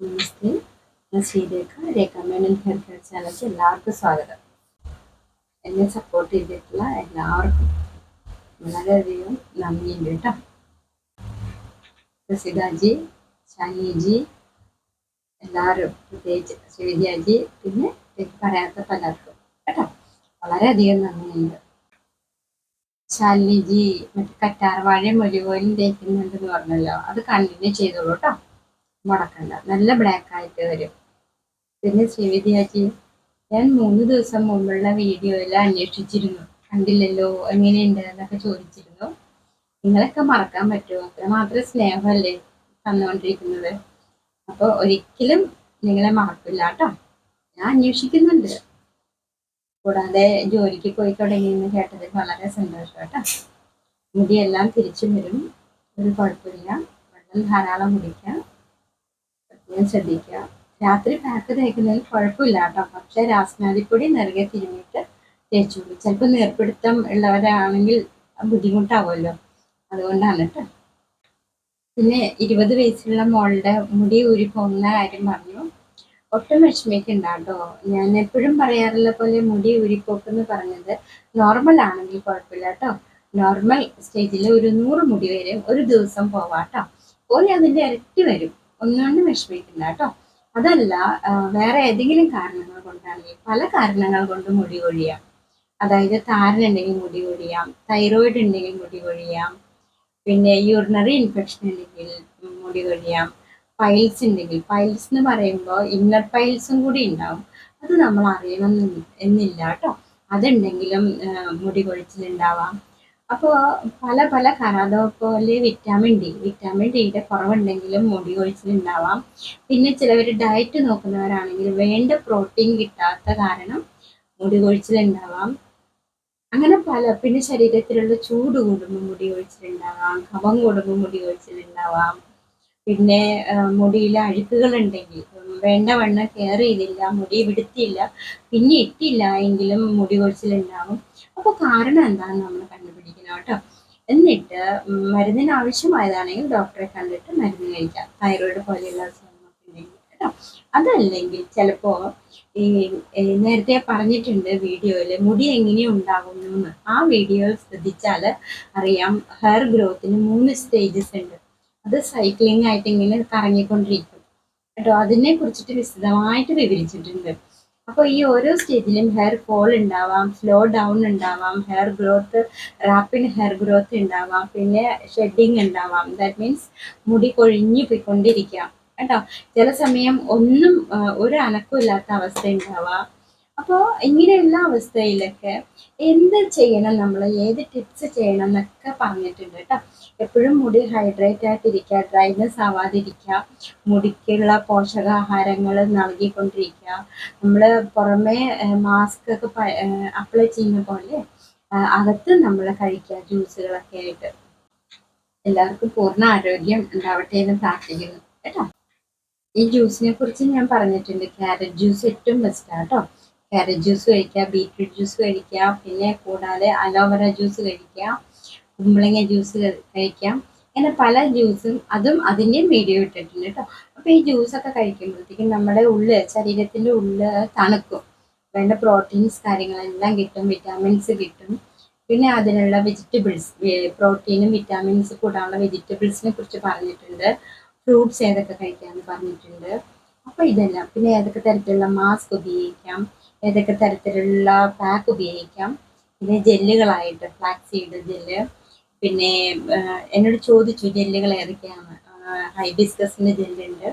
നമസ്തേ, ഞാൻ ശ്രീരേഖ. രേഖ Menon hair care ചാനലിലേക്ക് എല്ലാവർക്കും സ്വാഗതം. എന്നെ സപ്പോർട്ട് ചെയ്തിട്ടുള്ള എല്ലാവർക്കും വളരെയധികം നന്ദിയുണ്ട് കേട്ടോ. പ്രസിദ്ധാജി, ഷാനിജി, എല്ലാവരും, പ്രത്യേകിച്ച് ശ്രീവിദ്യാജി, പിന്നെ പറയാത്ത പലർക്കും കേട്ടോ വളരെയധികം നന്ദിയുണ്ട്. ശാലിനിജി മറ്റേ കറ്റാർവാഴയും ഒലിവ് ഓയിലും തേക്കുന്നുണ്ടെന്ന് പറഞ്ഞല്ലോ, അത് കണ്ടിന്യൂ ചെയ്തോളൂ കേട്ടോ, മുടക്കണ്ട. നല്ല ബ്ലാക്ക് ആയിട്ട് വരും. പിന്നെ ശ്രീവിദ്യാജി, ഞാൻ 3 ദിവസം മുമ്പുള്ള വീഡിയോയിൽ അന്വേഷിച്ചിരുന്നു, കണ്ടില്ലല്ലോ, എങ്ങനെയുണ്ട് എന്നൊക്കെ ചോദിച്ചിരുന്നു. നിങ്ങളൊക്കെ മറക്കാൻ പറ്റുമോ? അത്രമാത്രം സ്നേഹമല്ലേ തന്നുകൊണ്ടിരിക്കുന്നത്. അപ്പോൾ ഒരിക്കലും നിങ്ങളെ മറക്കില്ല കേട്ടോ. ഞാൻ അന്വേഷിക്കുന്നുണ്ട്. കൂടാതെ ജോലിക്ക് പോയി തുടങ്ങിയെന്ന് കേട്ടതിൽ വളരെ സന്തോഷം കേട്ടോ. മുടിയെല്ലാം തിരിച്ചു വരും, ഒരു കുഴപ്പമില്ല. വെള്ളം ധാരാളം കുടിക്കാം, പ്രത്യേകം ശ്രദ്ധിക്കുക. രാത്രി പാക്ക് തേക്കുന്നതിൽ കുഴപ്പമില്ല കേട്ടോ, പക്ഷെ രാസ്നാദിപ്പൊടി നിറയെ തിരുമിയിട്ട് തേച്ചോളൂ. ചിലപ്പോൾ നീർപ്പിടുത്തം ഉള്ളവരാണെങ്കിൽ ബുദ്ധിമുട്ടാവുമല്ലോ, അതുകൊണ്ടാണ് കേട്ടോ. പിന്നെ 20 വയസ്സുള്ള മോളുടെ മുടി ഊരി പോകുന്ന കാര്യം പറഞ്ഞു. ഒട്ടും വിഷമിക്കണ്ട കേട്ടോ. ഞാൻ എപ്പോഴും പറയാറുള്ള പോലെ മുടി ഊരിപ്പോക്കെന്ന് പറഞ്ഞത് നോർമൽ ആണെങ്കിൽ കുഴപ്പമില്ല കേട്ടോ. നോർമൽ സ്റ്റേജിൽ ഒരു 100 മുടി വരെ ഒരു ദിവസം പോവാട്ടോ. പോയി അതിൻ്റെ ഇരട്ടി വരും. ഒന്നുകൊണ്ടും വിഷമിക്കണ്ട കേട്ടോ. അതല്ല, വേറെ ഏതെങ്കിലും കാരണങ്ങൾ കൊണ്ടാണെങ്കിൽ, പല കാരണങ്ങൾ കൊണ്ട് മുടി കൊഴിയാം. അതായത് താരനുണ്ടെങ്കിൽ മുടി കൊഴിയാം, തൈറോയിഡ് ഉണ്ടെങ്കിൽ മുടി കൊഴിയാം, പിന്നെ യൂറിനറി ഇൻഫെക്ഷൻ ഉണ്ടെങ്കിൽ മുടി കൊഴിയാം, പൈൽസ് ഉണ്ടെങ്കിൽ. പൈൽസ് എന്ന് പറയുമ്പോൾ ഇന്നർ പൈൽസും കൂടി ഉണ്ടാവും, അത് നമ്മൾ അറിയണം എന്നില്ല കേട്ടോ. അതുണ്ടെങ്കിലും മുടി കൊഴിച്ചിലുണ്ടാവാം. അപ്പോൾ പല പല അതേപോലെ വിറ്റാമിൻ ഡിയുടെ കുറവുണ്ടെങ്കിലും മുടി കൊഴിച്ചിലുണ്ടാവാം. പിന്നെ ചിലവർ ഡയറ്റ് നോക്കുന്നവരാണെങ്കിൽ വേണ്ട പ്രോട്ടീൻ കിട്ടാത്ത കാരണം മുടി കൊഴിച്ചിലുണ്ടാവാം. അങ്ങനെ പിന്നെ ശരീരത്തിലുള്ള ചൂട് കൂടുമ്പോൾ മുടി കൊഴിച്ചിലുണ്ടാവാം, കഫം കൂടുമ്പോൾ മുടി കൊഴിച്ചിലുണ്ടാവാം. പിന്നെ മുടിയിലെ അഴുക്കുകൾ ഉണ്ടെങ്കിൽ, വേണ്ടവണ്ണം കെയർ ചെയ്തില്ല, മുടി വിടുത്തിയില്ല, പിന്നെ ഇട്ടില്ല എങ്കിലും മുടി കൊഴിച്ചിലുണ്ടാവും. അപ്പോൾ കാരണം എന്താണെന്ന് നമ്മൾ കണ്ടുപിടിക്കണം കേട്ടോ. എന്നിട്ട് മരുന്നിന് ആവശ്യമായതാണെങ്കിൽ ഡോക്ടറെ കണ്ടിട്ട് മരുന്ന് കഴിക്കാം, തൈറോയിഡ് പോലെയുള്ള അസുഖങ്ങളുണ്ടെങ്കിൽ കേട്ടോ. അതല്ലെങ്കിൽ ചിലപ്പോൾ ഈ നേരത്തെ പറഞ്ഞിട്ടുണ്ട് വീഡിയോയിൽ, മുടി എങ്ങനെ ഉണ്ടാകുന്നു എന്ന്. ആ വീഡിയോ ശ്രദ്ധിച്ചാൽ അറിയാം, ഹെയർ ഗ്രോത്തിന് 3 സ്റ്റേജസ് ഉണ്ട്. അത് സൈക്ലിംഗ് ആയിട്ട് ഇങ്ങനെ കറങ്ങിക്കൊണ്ടിരിക്കും കേട്ടോ. അതിനെ കുറിച്ചിട്ട് വിശദമായിട്ട് വിവരിച്ചിട്ടുണ്ട്. അപ്പോൾ ഈ ഓരോ സ്റ്റേജിലും ഹെയർ ഫോൾ ഉണ്ടാവാം, സ്ലോ ഡൗൺ ഉണ്ടാവാം, hair growth, rapid hair growth ഉണ്ടാവാം, പിന്നെ ഷെഡിങ് ഉണ്ടാവാം. ദാറ്റ് മീൻസ് മുടി കൊഴിഞ്ഞു പോയിക്കൊണ്ടിരിക്കാം കേട്ടോ. ചില സമയം ഒന്നും ഒരു അനക്കമില്ലാത്ത അവസ്ഥ ഉണ്ടാവാം. അപ്പോൾ ഇങ്ങനെയുള്ള അവസ്ഥയിലൊക്കെ എന്ത് ചെയ്യണം, നമ്മൾ ഏത് ടിപ്സ് ചെയ്യണം എന്നൊക്കെ പറഞ്ഞിട്ടുണ്ട് കേട്ടോ. എപ്പോഴും മുടി ഹൈഡ്രേറ്റ് ആയിട്ടിരിക്കുക, ഡ്രൈനെസ് ആവാതിരിക്കുക, മുടിക്കുള്ള പോഷകാഹാരങ്ങൾ നൽകിക്കൊണ്ടിരിക്കുക. നമ്മൾ പുറമേ മാസ്ക് ഒക്കെ അപ്ലൈ ചെയ്യുന്ന പോലെ അകത്ത് നമ്മൾ കഴിക്കുക, ജ്യൂസുകളൊക്കെ ആയിട്ട്. എല്ലാവർക്കും പൂർണ്ണ ആരോഗ്യം ഉണ്ടാവട്ടെ എന്ന് പ്രാർത്ഥിക്കുന്നു കേട്ടോ. ഈ ജ്യൂസിനെ കുറിച്ച് ഞാൻ പറഞ്ഞിട്ടുണ്ട്. ക്യാരറ്റ് ജ്യൂസ് ഏറ്റവും ബെസ്റ്റാണ് കേട്ടോ. ക്യാരറ്റ് ജ്യൂസ് കഴിക്കുക, ബീറ്റ്റൂട്ട് ജ്യൂസ് കഴിക്കുക, പിന്നെ കൂടാതെ അലോവേര ജ്യൂസ് കഴിക്കുക, കുമ്പളങ്ങ ജ്യൂസ് കഴിക്കാം. ഇങ്ങനെ പല ജ്യൂസും, അതും അതിൻ്റെയും വീഡിയോ ഇട്ടിട്ടുണ്ട് കേട്ടോ. അപ്പോൾ ഈ ജ്യൂസൊക്കെ കഴിക്കുമ്പോഴത്തേക്കും നമ്മുടെ ശരീരത്തിൻ്റെ ഉള്ളിൽ തണുക്കും, വേണ്ട പ്രോട്ടീൻസ് കാര്യങ്ങളെല്ലാം കിട്ടും, വിറ്റാമിൻസ് കിട്ടും. പിന്നെ അതിനുള്ള വെജിറ്റബിൾസ്, പ്രോട്ടീനും വിറ്റാമിൻസ് കൂടാനുള്ള വെജിറ്റബിൾസിനെ കുറിച്ച് പറഞ്ഞിട്ടുണ്ട്. ഫ്രൂട്ട്സ് ഏതൊക്കെ കഴിക്കാമെന്ന് പറഞ്ഞിട്ടുണ്ട്. അപ്പോൾ ഇതെല്ലാം, പിന്നെ ഏതൊക്കെ തരത്തിലുള്ള മാസ്ക് ഉപയോഗിക്കാം, ഏതൊക്കെ തരത്തിലുള്ള പാക്ക് ഉപയോഗിക്കാം, പിന്നെ ജെല്ലുകളായിട്ട് ഫ്ലാക്സ് സീഡ് ജെല്ല്. പിന്നെ എന്നോട് ചോദിച്ചു ജെല്ലുകൾ ഏതൊക്കെയാണ്. ഹൈബിസ്കസിൻ്റെ ജെല്ലുണ്ട്,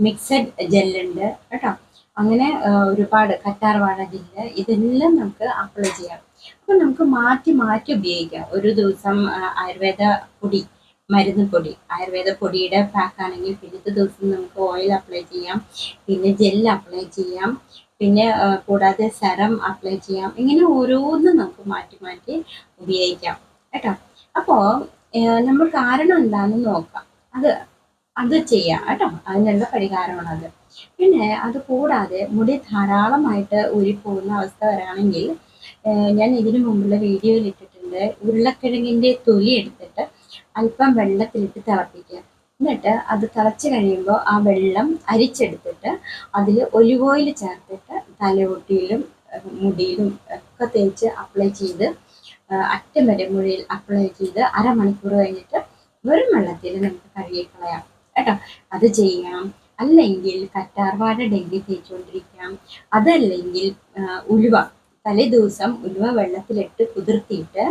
മിക്സഡ് ജെല്ലുണ്ട് കേട്ടോ. അങ്ങനെ ഒരുപാട്, കറ്റാർവാഴ ജെല്ല്, ഇതെല്ലാം നമുക്ക് അപ്ലൈ ചെയ്യാം. അപ്പോൾ നമുക്ക് മാറ്റി മാറ്റി ഉപയോഗിക്കാം. ഒരു ദിവസം ആയുർവേദ പൊടി, മരുന്ന് പൊടി, ആയുർവേദ പൊടിയുടെ പാക്കാണെങ്കിൽ പിന്നത്തെ ദിവസം നമുക്ക് ഓയിൽ അപ്ലൈ ചെയ്യാം, പിന്നെ ജെല്ല് അപ്ലൈ ചെയ്യാം, പിന്നെ കൂടാതെ സെറം അപ്ലൈ ചെയ്യാം. ഇങ്ങനെ ഓരോന്നും നമുക്ക് മാറ്റി മാറ്റി ഉപയോഗിക്കാം കേട്ടോ. അപ്പോൾ നമ്മൾ കാരണം എന്താണെന്ന് നോക്കാം, അത് ചെയ്യാം കേട്ടോ. അതിനുള്ള പരിഹാരമാണത്. പിന്നെ അത് കൂടാതെ മുടി ധാരാളമായിട്ട് ഊരിപ്പോകുന്ന അവസ്ഥ വരാണെങ്കിൽ, ഞാൻ ഇതിനു മുമ്പുള്ള വീഡിയോയിൽ ഇട്ടിട്ടുണ്ട്, ഉരുളക്കിഴങ്ങിൻ്റെ തൊലി എടുത്തിട്ട് അല്പം വെള്ളത്തിലിട്ട് തിളപ്പിക്കുക. എന്നിട്ട് അത് തിളച്ച് കഴിയുമ്പോൾ ആ വെള്ളം അരിച്ചെടുത്തിട്ട് അതിൽ ഒലിവ് ഓയിൽ ചേർത്തിട്ട് തലയൊട്ടിയിലും മുടിയിലും ഒക്കെ തേച്ച് അപ്ലൈ ചെയ്ത് അറ്റം വരെ മുടിയിൽ അപ്ലൈ ചെയ്ത് അരമണിക്കൂർ കഴിഞ്ഞിട്ട് വെറും വെള്ളത്തിൽ നമുക്ക് കഴുകിക്കളയാം കേട്ടോ. അത് ചെയ്യണം. അല്ലെങ്കിൽ കറ്റാർവാഴ ഡെയിലി തേച്ചുകൊണ്ടിരിക്കാം. അതല്ലെങ്കിൽ ഉലുവ തലേ ദിവസം ഉലുവ വെള്ളത്തിലിട്ട് കുതിർത്തിയിട്ട്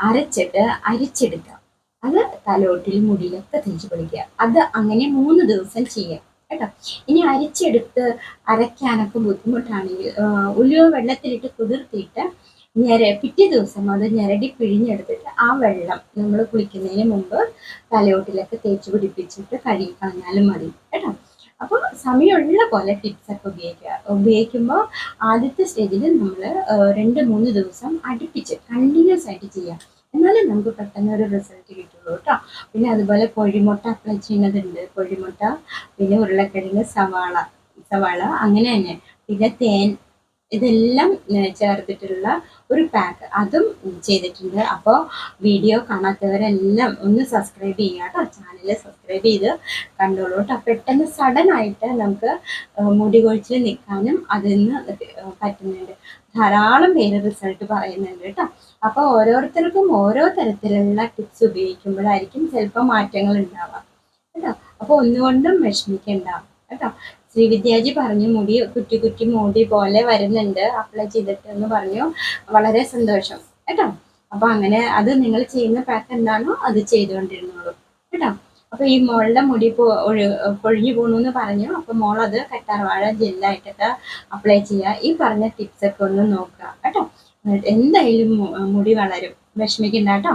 അരച്ചിട്ട് അരിച്ചെടുക്കാം. അത് തലോട്ടിൽ മുടിയിലൊക്കെ തേച്ച് പിടിക്കുക. അത് അങ്ങനെ 3 ദിവസം ചെയ്യാം കേട്ടോ. ഇനി അരിച്ചെടുത്ത് അരയ്ക്കാനൊക്കെ ബുദ്ധിമുട്ടാണെങ്കിൽ ഉലുവ വെള്ളത്തിലിട്ട് കുതിർത്തിയിട്ട് പിറ്റേ ദിവസം അത് ഞെരടി പിഴിഞ്ഞെടുത്തിട്ട് ആ വെള്ളം നമ്മൾ കുളിക്കുന്നതിന് മുമ്പ് തലയോട്ടിലൊക്കെ തേച്ച് പിടിപ്പിച്ചിട്ട് കഴുകി കളഞ്ഞാലും മതി കേട്ടോ. അപ്പോൾ സമയമുള്ള പോലെ ടിപ്സ് ഒക്കെ ഉപയോഗിക്കുമ്പോൾ ആദ്യത്തെ സ്റ്റേജിൽ നമ്മൾ 2-3 ദിവസം അടുപ്പിച്ച് കണ്ടിന്യൂസ് ആയിട്ട് ചെയ്യാം. എന്നാലും നമുക്ക് പെട്ടെന്ന് ഒരു റിസൾട്ട് കിട്ടുള്ളൂ കേട്ടോ. പിന്നെ അതുപോലെ കോഴിമുട്ട അപ്ലൈ ചെയ്യുന്നതുണ്ട്. കോഴിമുട്ട, പിന്നെ ഉരുളക്കിഴങ്ങ്, സവാള അങ്ങനെ തന്നെ. പിന്നെ തേൻ, ഇതെല്ലാം ചേർത്തിട്ടുള്ള ഒരു പാക്ക് അതും ചെയ്തിട്ടുണ്ട്. അപ്പോൾ വീഡിയോ കാണാത്തവരെല്ലാം ഒന്ന് സബ്സ്ക്രൈബ് ചെയ്യുക കേട്ടോ. ചാനൽ സബ്സ്ക്രൈബ് ചെയ്ത് കണ്ടോളൂ കേട്ടോ. പെട്ടെന്ന് സഡൻ ആയിട്ട് നമുക്ക് മുടി കൊഴിച്ചിൽ നിൽക്കാനും അതിൽ നിന്ന് പറ്റുന്നുണ്ട്. ധാരാളം പേര് റിസൾട്ട് പറയുന്നുണ്ട് കേട്ടോ. അപ്പോൾ ഓരോരുത്തർക്കും ഓരോ തരത്തിലുള്ള ടിപ്സ് ഉപയോഗിക്കുമ്പോഴായിരിക്കും ചിലപ്പോൾ മാറ്റങ്ങൾ ഉണ്ടാവാം കേട്ടോ. അപ്പോൾ ഒന്നുകൊണ്ടും വിഷമിക്കണ്ട കേട്ടോ. ശ്രീവിദ്യാജി പറഞ്ഞു മുടി കുറ്റി കുറ്റി മുടി പോലെ വരുന്നുണ്ട് അപ്ലൈ ചെയ്തിട്ട് എന്ന് പറഞ്ഞു. വളരെ സന്തോഷം കേട്ടോ. അപ്പൊ അങ്ങനെ അത് നിങ്ങൾ ചെയ്യുന്ന പാക്ക് എന്താണോ അത് ചെയ്തുകൊണ്ടിരുന്നോളൂ കേട്ടോ. അപ്പൊ ഈ മോളുടെ മുടി പൊഴിഞ്ഞു പോണു എന്ന് പറഞ്ഞു. അപ്പൊ മോൾ അത് കറ്റാർവാഴ ജെല്ലായിട്ടൊക്കെ അപ്ലൈ ചെയ്യുക. ഈ പറഞ്ഞ ടിപ്സ് ഒക്കെ ഒന്ന് നോക്കുക കേട്ടോ. എന്തായാലും മുടി വളരും, വിഷമിക്കണ്ട കേട്ടോ.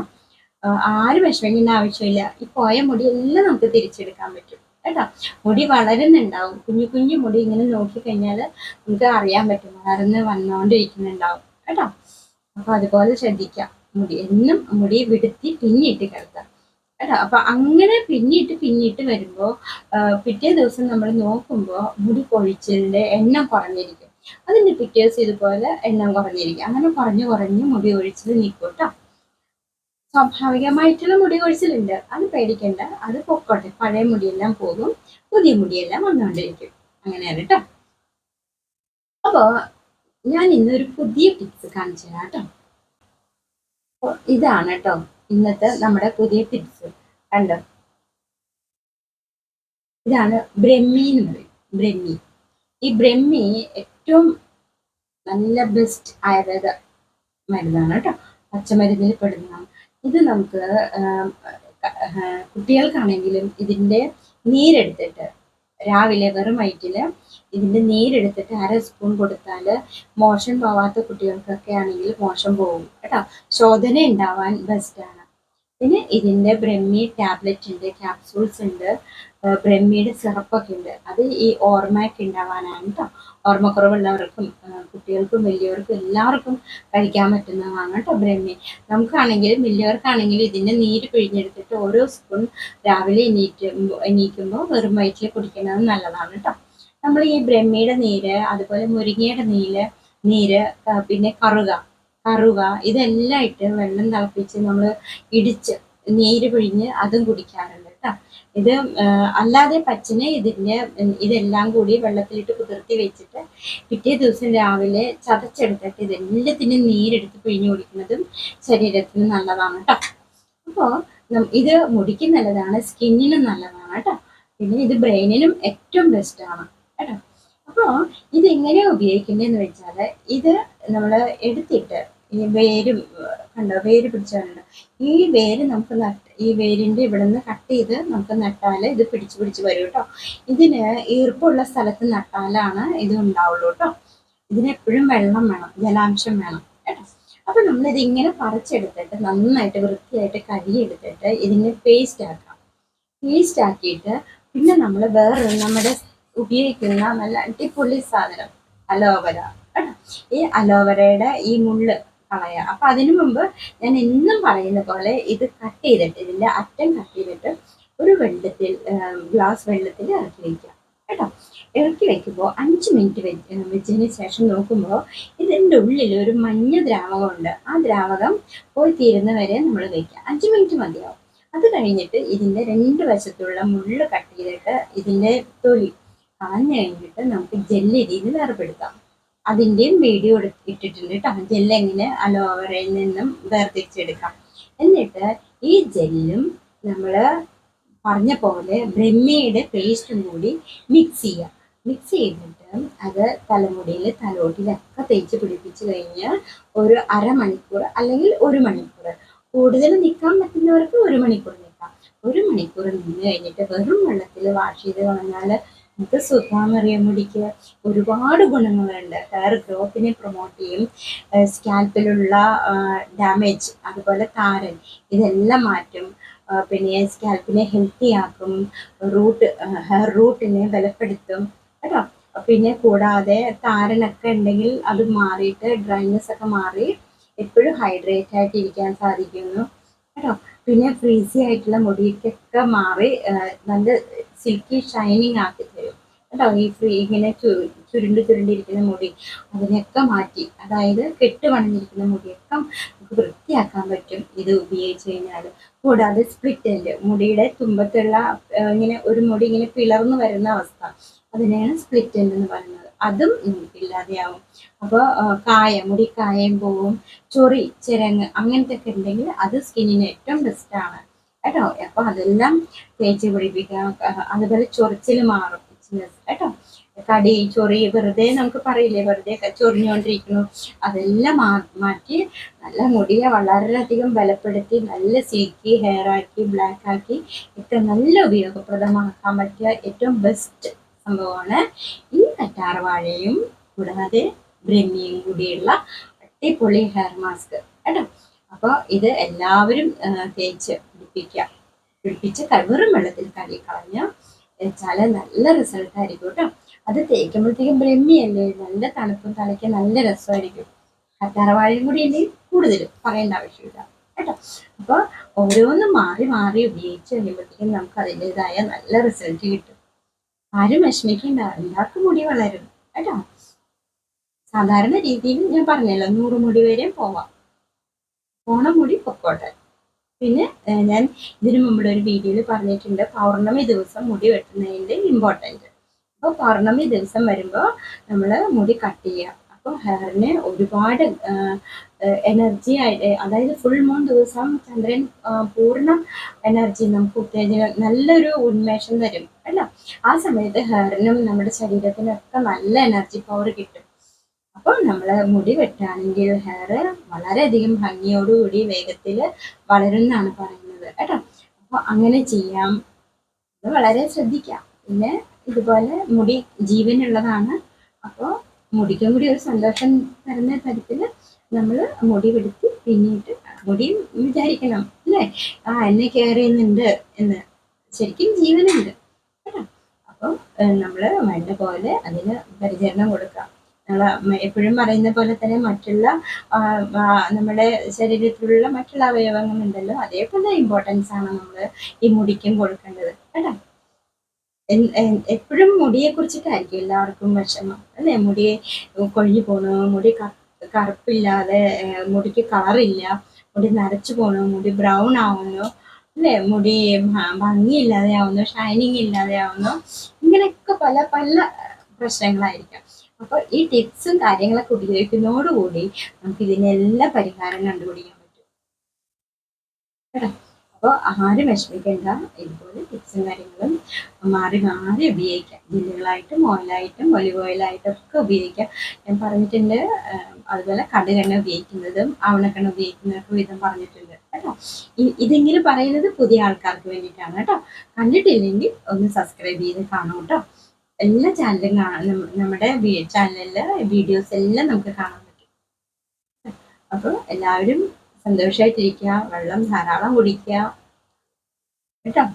ആരും വിഷമിക്കേണ്ട ആവശ്യമില്ല. ഈ പോയ മുടി എല്ലാം നമുക്ക് തിരിച്ചെടുക്കാൻ പറ്റും കേട്ടോ. മുടി വളരുന്നുണ്ടാവും. കുഞ്ഞു കുഞ്ഞു മുടി ഇങ്ങനെ നോക്കിക്കഴിഞ്ഞാൽ നമുക്ക് അറിയാൻ പറ്റും വളർന്ന് വന്നുകൊണ്ടിരിക്കുന്നുണ്ടാവും കേട്ടോ. അപ്പൊ അതുപോലെ ശ്രദ്ധിക്കാം. എന്നും മുടി വിടുത്തി പിന്നിട്ട് കിടത്താം കേട്ടോ. അപ്പൊ അങ്ങനെ പിന്നിട്ട് വരുമ്പോ പിറ്റേ ദിവസം നമ്മൾ നോക്കുമ്പോ മുടി കൊഴിച്ചിലിന്റെ എണ്ണം കുറഞ്ഞിരിക്കും. അതിന്റെ പിറ്റേ ദിവസം ഇതുപോലെ എണ്ണം കുറഞ്ഞിരിക്കും. അങ്ങനെ കുറഞ്ഞ് മുടി കൊഴിച്ചിൽ നിൽക്കും കേട്ടോ. സ്വാഭാവികമായിട്ടുള്ള മുടി കൊഴിച്ചിലുണ്ട്, അത് പേടിക്കണ്ട, അത് പൊക്കോട്ടെ. പഴയ മുടിയെല്ലാം പോകും, പുതിയ മുടിയെല്ലാം വന്നുകൊണ്ടിരിക്കും. അങ്ങനെയാണ് കേട്ടോ. അപ്പോ ഞാൻ ഇന്നൊരു പുതിയ ടിപ്സ് കാണിച്ചു തരാം കേട്ടോ. ഇതാണ് കേട്ടോ ഇന്നത്തെ നമ്മുടെ പുതിയ ടിപ്സ്. കണ്ടോ, ഇതാണ് ബ്രഹ്മി എന്ന് പറയും. ബ്രഹ്മി, ഈ ബ്രഹ്മി ഏറ്റവും നല്ല ബെസ്റ്റ് ആയുർവേദ മരുന്നാണ് കേട്ടോ. പച്ചമരുന്നിൽ പെടുന്നതാണ് ഇത്. നമുക്ക് കുട്ടികൾക്കാണെങ്കിലും ഇതിൻ്റെ നീരെടുത്തിട്ട് രാവിലെ വെറും വയറ്റില് ഇതിൻ്റെ നീരെടുത്തിട്ട് 1/2 സ്പൂൺ കൊടുത്താൽ മോഷൻ പോവാത്ത കുട്ടികൾക്കൊക്കെ ആണെങ്കിൽ മോഷൻ പോകും കേട്ടോ. ശോധന ഉണ്ടാവാൻ ബെസ്റ്റാണ്. പിന്നെ ഇതിൻ്റെ ബ്രഹ്മി ടാബ്ലറ്റ് ഉണ്ട്, ക്യാപ്സൂൾസ് ഉണ്ട്, ബ്രഹ്മിയുടെ സിറപ്പൊക്കെ ഉണ്ട്. അത് ഈ ഓർമ്മയൊക്കെ ഉണ്ടാവാനാണ് കേട്ടോ. ഓർമ്മക്കുറവുള്ളവർക്കും കുട്ടികൾക്കും വലിയവർക്കും എല്ലാവർക്കും കഴിക്കാൻ പറ്റുന്നതാണ് കേട്ടോ ബ്രഹ്മി. നമുക്കാണെങ്കിലും വലിയവർക്കാണെങ്കിലും ഇതിൻ്റെ നീര് പിഴിഞ്ഞെടുത്തിട്ട് ഓരോ സ്പൂൺ രാവിലെ എണീക്കുമ്പോൾ വെറും വയറ്റിൽ കുടിക്കുന്നത് നല്ലതാണ് കേട്ടോ. നമ്മൾ ഈ ബ്രഹ്മിയുടെ നീര്, അതുപോലെ മുരിങ്ങയുടെ നീര്, പിന്നെ കറുക ഇതെല്ലാം ഇട്ട് വെള്ളം തിളപ്പിച്ച് നമ്മൾ ഇടിച്ച് നീര് പിഴിഞ്ഞ് അതും കുടിക്കാറുണ്ട് കേട്ടോ. ഇത് അല്ലാതെ പച്ചിന് ഇതെല്ലാം കൂടി വെള്ളത്തിലിട്ട് കുതിർത്തി വെച്ചിട്ട് പിറ്റേ ദിവസം രാവിലെ ചതച്ചെടുത്തിട്ട് ഇതെല്ലാത്തിനും നീരെടുത്ത് പിഴിഞ്ഞു കുടിക്കുന്നതും ശരീരത്തിന് നല്ലതാണ് കേട്ടോ. അപ്പോൾ ഇത് മുടിക്ക് നല്ലതാണ്, സ്കിന്നിനും നല്ലതാണ് കേട്ടോ. പിന്നെ ഇത് ബ്രെയിനിനും ഏറ്റവും ബെസ്റ്റാണ് കേട്ടോ. അപ്പോൾ ഇതെങ്ങനെയാണ് ഉപയോഗിക്കുന്നതെന്ന് വെച്ചാൽ ഇത് നമ്മൾ എടുത്തിട്ട് ഈ വേര് കണ്ടോ, വേര് പിടിച്ചാലുണ്ട്. ഈ വേര് നമുക്ക് ഈ വേരിൻ്റെ ഇവിടെ നിന്ന് കട്ട് ചെയ്ത് നമുക്ക് നട്ടാൽ ഇത് പിടിച്ച് വരും കേട്ടോ. ഇതിന് ഈർപ്പമുള്ള സ്ഥലത്ത് നട്ടാലാണ് ഇത് ഉണ്ടാവുള്ളൂ കേട്ടോ. ഇതിനെപ്പോഴും വെള്ളം വേണം, ജലാംശം വേണം കേട്ടോ. അപ്പം നമ്മളിത് ഇങ്ങനെ പറിച്ചെടുത്തിട്ട് നന്നായിട്ട് വൃത്തിയായിട്ട് കഴുകിയെടുത്തിട്ട് ഇതിനെ പേസ്റ്റ് ആക്കിയിട്ട് പിന്നെ നമ്മൾ വേറെ നമ്മുടെ ഉപയോഗിക്കുന്ന നല്ല അടിപൊളി സാധനം അലോവര കേട്ടോ. ഈ അലോവരയുടെ ഈ മുള്ള് കളയുക. അപ്പം അതിനു മുമ്പ് ഞാൻ എന്നും പറയുന്ന പോലെ ഇത് കട്ട് ചെയ്തിട്ട് ഇതിൻ്റെ അറ്റം കട്ട് ചെയ്തിട്ട് ഒരു ഗ്ലാസ് വെള്ളത്തിൽ ഇറക്കി വയ്ക്കുക കേട്ടോ. ഇറക്കി വയ്ക്കുമ്പോൾ 5 മിനിറ്റ് വെച്ചതിന് ശേഷം നോക്കുമ്പോൾ ഇതിൻ്റെ ഉള്ളിൽ ഒരു മഞ്ഞ ദ്രാവകമുണ്ട്. ആ ദ്രാവകം പോയി തീരുന്നവരെ നമ്മൾ വയ്ക്കുക. 5 മിനിറ്റ് മതിയാവും. അത് കഴിഞ്ഞിട്ട് ഇതിൻ്റെ രണ്ട് വശത്തുള്ള മുള്ള് കട്ട് ചെയ്തിട്ട് ഇതിൻ്റെ തൊലി കളഞ്ഞു കഴിഞ്ഞിട്ട് നമുക്ക് ജെല്ലിരിയിൽ വേർപെടുത്താം. അതിൻ്റെയും വീഡിയോ ഇട്ടിട്ടുണ്ട് കേട്ടോ. ജെല്ല് എങ്ങനെ അലോവേറയിൽ നിന്നും വേർതിരിച്ചെടുക്കാം. എന്നിട്ട് ഈ ജെല്ലും നമ്മൾ പറഞ്ഞ പോലെ ബ്രഹ്മിയുടെ പേസ്റ്റും കൂടി മിക്സ് ചെയ്യുക. മിക്സ് ചെയ്തിട്ട് അത് തലമുടിയിൽ തലോട്ടിലൊക്കെ തേച്ച് പിടിപ്പിച്ച് കഴിഞ്ഞാൽ ഒരു അരമണിക്കൂർ അല്ലെങ്കിൽ 1 മണിക്കൂർ, കൂടുതൽ നിൽക്കാൻ പറ്റുന്നവർക്ക് 1 മണിക്കൂർ നിൽക്കാം. 1 മണിക്കൂർ നിന്ന് കഴിഞ്ഞിട്ട് വെറും വെള്ളത്തിൽ വാഷ് ചെയ്ത് കളഞ്ഞാൽ നമുക്ക് സുഖാന്നറിയാൻ മുടിക്ക് ഒരുപാട് ഗുണങ്ങളുണ്ട്. ഹെയർ ഗ്രോത്തിനെ പ്രൊമോട്ട് ചെയ്യും, സ്കാൽപ്പിലുള്ള ഡാമേജ് അതുപോലെ താരൻ ഇതെല്ലാം മാറ്റും, പിന്നെ സ്കാൽപ്പിനെ ഹെൽത്തി ആക്കും, ഹെയർ റൂട്ടിനെ ബലപ്പെടുത്തും കേട്ടോ. പിന്നെ കൂടാതെ താരനൊക്കെ ഉണ്ടെങ്കിൽ അത് മാറിയിട്ട് ഡ്രൈനെസ് ഒക്കെ മാറി എപ്പോഴും ഹൈഡ്രേറ്റ് ആയിട്ട് ഇരിക്കാൻ സാധിക്കുന്നു കേട്ടോ. പിന്നെ ഫ്രീസി ആയിട്ടുള്ള മുടിക്കൊക്കെ മാറി നല്ല സിൽക്കി ഷൈനിങ് ആക്കി തരും കേട്ടോ. ഇങ്ങനെ ചുരുണ്ടിരിക്കുന്ന മുടി അതിനെയൊക്കെ മാറ്റി, അതായത് കെട്ടുപണിഞ്ഞിരിക്കുന്ന മുടിയൊക്കെ നമുക്ക് വൃത്തിയാക്കാൻ പറ്റും ഇത് ഉപയോഗിച്ച് കഴിഞ്ഞാൽ. കൂടാതെ സ്പ്ലിറ്റ് എൻഡ്, മുടിയുടെ തുമ്പത്തുള്ള ഇങ്ങനെ ഒരു മുടി ഇങ്ങനെ പിളർന്നു വരുന്ന അവസ്ഥ, അതിനെയാണ് സ്പ്ലിറ്റ് എൻഡ് എന്ന് പറയുന്നത്. അതും ഇല്ലാതെയാവും. അപ്പോൾ മുടി കായം പോവും, ചൊറി ചിരങ്ങ് അങ്ങനത്തെ ഒക്കെ ഉണ്ടെങ്കിൽ അത് സ്കിന്നിന് ഏറ്റവും ബെസ്റ്റാണ് കേട്ടോ. അപ്പോൾ അതെല്ലാം തേച്ച് പിടിപ്പിക്കാം. അതുപോലെ ചൊറിച്ചിൽ മാറും കേട്ടോ. കടി ചൊറി വെറുതെ നമുക്ക് പറയില്ലേ, വെറുതെ ചൊറിഞ്ഞുകൊണ്ടിരിക്കുന്നു, അതെല്ലാം മാറ്റി നല്ല മുടിയെ വളരെയധികം ബലപ്പെടുത്തി നല്ല സിൽക്കി ഹെയർ ആക്കി ബ്ലാക്ക് ആക്കി ഒക്കെ നല്ല ഉപയോഗപ്രദമാക്കാൻ പറ്റിയ ഏറ്റവും ബെസ്റ്റ് സംഭവമാണ് ഈ കറ്റാർവാഴയും കൂടാതെ ബ്രഹ്മിയും കൂടിയുള്ള അടിപൊളി ഹെയർ മാസ്ക് കേട്ടോ. അപ്പോൾ ഇത് എല്ലാവരും തേച്ച് പിടിപ്പിച്ച് വെറും വെള്ളത്തിൽ കഴുകി കളഞ്ഞ് വെച്ചാൽ നല്ല റിസൾട്ട് ആയിരിക്കും കേട്ടോ. അത് തേക്കുമ്പോഴത്തേക്കും ബ്രഹ്മിയല്ലേ, നല്ല തണുപ്പും തലയ്ക്ക് നല്ല രസമായിരിക്കും. കറ്റാർവാഴയും കൂടി ഇനി കൂടുതൽ പറയേണ്ട ആവശ്യമില്ല കേട്ടോ. അപ്പോൾ ഓരോന്നും മാറി മാറി ഉപയോഗിച്ച് കഴിയുമ്പോഴത്തേക്കും നമുക്ക് അതിൻ്റെതായ നല്ല റിസൾട്ട് കിട്ടും. ആരും വിഷമിക്കണ്ട, എല്ലാവർക്കും മുടി വളരും കേട്ടോ. സാധാരണ രീതിയിൽ ഞാൻ പറഞ്ഞല്ലോ 100 മുടി വരെ പോവാം, പോണ മുടി പൊക്കോട്ടെ. പിന്നെ ഞാൻ ഇതിനു മുമ്പുള്ള ഒരു വീഡിയോയിൽ പറഞ്ഞിട്ടുണ്ട് പൗർണമി ദിവസം മുടി വെട്ടുന്നതിൻ്റെ ഇമ്പോർട്ടൻറ്റ്. അപ്പോൾ പൗർണമി ദിവസം വരുമ്പോൾ നമ്മൾ മുടി കട്ട് ചെയ്യുക. അപ്പോൾ ഹെയറിന് ഒരുപാട് എനർജി ആയിട്ട്, അതായത് ഫുൾ മൂൺ ദിവസം ചന്ദ്രൻ പൂർണ്ണ എനർജി നമുക്ക് ഉത്തേജന നല്ലൊരു ഉന്മേഷം തരും അല്ല. ആ സമയത്ത് ഹെയറിനും നമ്മുടെ ശരീരത്തിനൊക്കെ നല്ല എനർജി പവർ കിട്ടും. അപ്പോൾ നമ്മൾ മുടി വെട്ടുകയാണെങ്കിൽ ഹെയർ വളരെയധികം ഭംഗിയോടുകൂടി വേഗത്തിൽ വളരുമെന്നാണ് പറയുന്നത് കേട്ടോ. അപ്പോൾ അങ്ങനെ ചെയ്യാം, വളരെ ശ്രദ്ധിക്കാം. പിന്നെ ഇതുപോലെ മുടി ജീവനുള്ളതാണ്. അപ്പോൾ മുടിക്കും കൂടി ഒരു സന്തോഷം തരുന്ന തരത്തിൽ നമ്മൾ മുടി വെടുത്തി പിന്നീട്ട് മുടി വിചാരിക്കണം അല്ലേ, എന്നെ കെയർ ചെയ്യുന്നുണ്ട് എന്ന്, ശരിക്കും ജീവനുണ്ട് കേട്ടോ. അപ്പോൾ നമ്മൾ വേണ്ട പോലെ അതിന് പരിചരണം കൊടുക്കാം. നമ്മൾ എപ്പോഴും പറയുന്ന പോലെ തന്നെ മറ്റുള്ള നമ്മുടെ ശരീരത്തിലുള്ള മറ്റുള്ള അവയവങ്ങളുണ്ടല്ലോ, അതേപോലെ ഇമ്പോർട്ടൻസ് ആണ് നമ്മൾ ഈ മുടിക്കും കൊടുക്കേണ്ടത് കേട്ടോ. എപ്പോഴും മുടിയെ കുറിച്ചിട്ടായിരിക്കും എല്ലാവർക്കും വിഷമം അല്ലേ. മുടി കൊഴിഞ്ഞു പോണു, മുടി കറുപ്പില്ലാതെ, മുടിക്ക് കളറില്ല, മുടി നരച്ചു പോണു, മുടി ബ്രൗൺ ആവുന്നു അല്ലേ, മുടി ഭംഗിയില്ലാതെ ആവുന്നു, ഷൈനിങ് ഇല്ലാതെ ആവുന്നു, ഇങ്ങനെയൊക്കെ പല പല പ്രശ്നങ്ങളായിരിക്കാം. അപ്പോൾ ഈ ടിപ്സും കാര്യങ്ങളൊക്കെ ഉപയോഗിക്കുന്നതോടുകൂടി നമുക്ക് ഇതിനെല്ലാം പരിഹാരം കണ്ടുപിടിക്കാൻ പറ്റും കേട്ടോ. അപ്പോൾ ആരും വിഷമിക്കേണ്ട, ഇതുപോലെ ടിപ്സും കാര്യങ്ങളും മാറി മാറി ഉപയോഗിക്കാം. ജെല്ലുകളായിട്ടും ഓയിലായിട്ടും ഒലിവ് ഓയിലായിട്ടും ഒക്കെ ഉപയോഗിക്കാം. ഞാൻ പറഞ്ഞിട്ടുണ്ട്. അതുപോലെ കടുകെണ്ണ ഉപയോഗിക്കുന്നതും ആവണക്കെണ്ണ ഉപയോഗിക്കുന്നതൊക്കെ വിധം പറഞ്ഞിട്ടുണ്ട് കേട്ടോ. ഇതെങ്കിലും പറയുന്നത് പുതിയ ആൾക്കാർക്ക് വേണ്ടിയിട്ടാണ് കേട്ടോ. കണ്ടിട്ടില്ലെങ്കിൽ ഒന്ന് സബ്സ്ക്രൈബ് ചെയ്ത് കാണും കേട്ടോ. എല്ലാ ചാനലും കാണാം, നമ്മുടെ ചാനലിലെ വീഡിയോസ് എല്ലാം നമുക്ക് കാണാൻ പറ്റും. അപ്പോൾ എല്ലാവരും സന്തോഷമായിട്ടിരിക്കുക, വെള്ളം ധാരാളം കുടിക്കുക കേട്ടോ.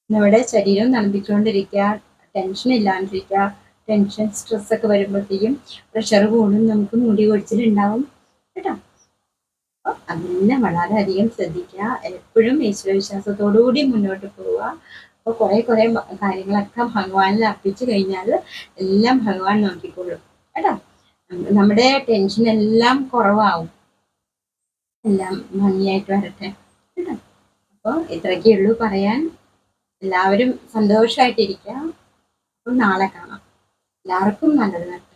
നമ്മുടെ ശരീരം തണുപ്പിച്ചുകൊണ്ടിരിക്കുക, ടെൻഷൻ ഇല്ലാണ്ടിരിക്കുക. ടെൻഷൻ സ്ട്രെസ്സൊക്കെ വരുമ്പോഴത്തേക്കും പ്രഷർ കൂടും, നമുക്ക് മുടി കൊഴിച്ചിലുണ്ടാവും കേട്ടോ. അപ്പോൾ അതെല്ലാം വളരെയധികം ശ്രദ്ധിക്കുക. എപ്പോഴും ഈശ്വരവിശ്വാസത്തോടു കൂടി മുന്നോട്ട് പോവുക. അപ്പോൾ കുറേ കാര്യങ്ങളൊക്കെ ഭഗവാനിൽ അർപ്പിച്ചു കഴിഞ്ഞാൽ എല്ലാം ഭഗവാൻ നോക്കിക്കൊള്ളും കേട്ടോ. നമ്മുടെ ടെൻഷൻ എല്ലാം കുറവാകും, എല്ലാം ഭംഗിയായിട്ട് വരട്ടെ കേട്ടോ. അപ്പോൾ ഇത്രയൊക്കെ ഉള്ളൂ പറയാൻ. എല്ലാവരും സന്തോഷമായിട്ടിരിക്കാം. അപ്പോൾ നാളെ കാണാം. എല്ലാവർക്കും നല്ലത്.